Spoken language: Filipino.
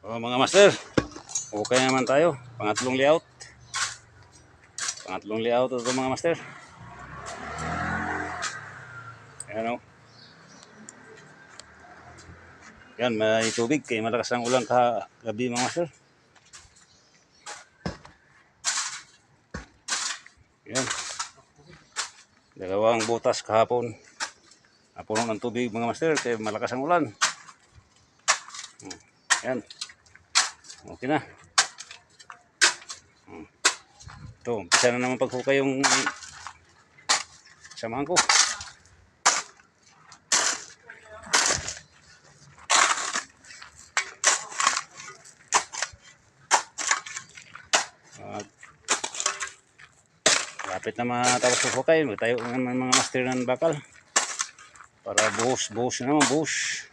So, mga master, okay naman tayo. Pangatlong layout. Pangatlong layout ito mga master. Ayan o. Yan, may tubig. Kaya malakas ang ulan kagabi mga master. Yan. Dalawang butas kahapon. Napuno ng tubig mga master. Kaya malakas ang ulan. Yan. Okay na. Ito, umpisa na naman paghukay yung samahan ko. Lapit na matapos paghukay. Magtayo ng mga master ng bakal. Para buhos na naman, buhos.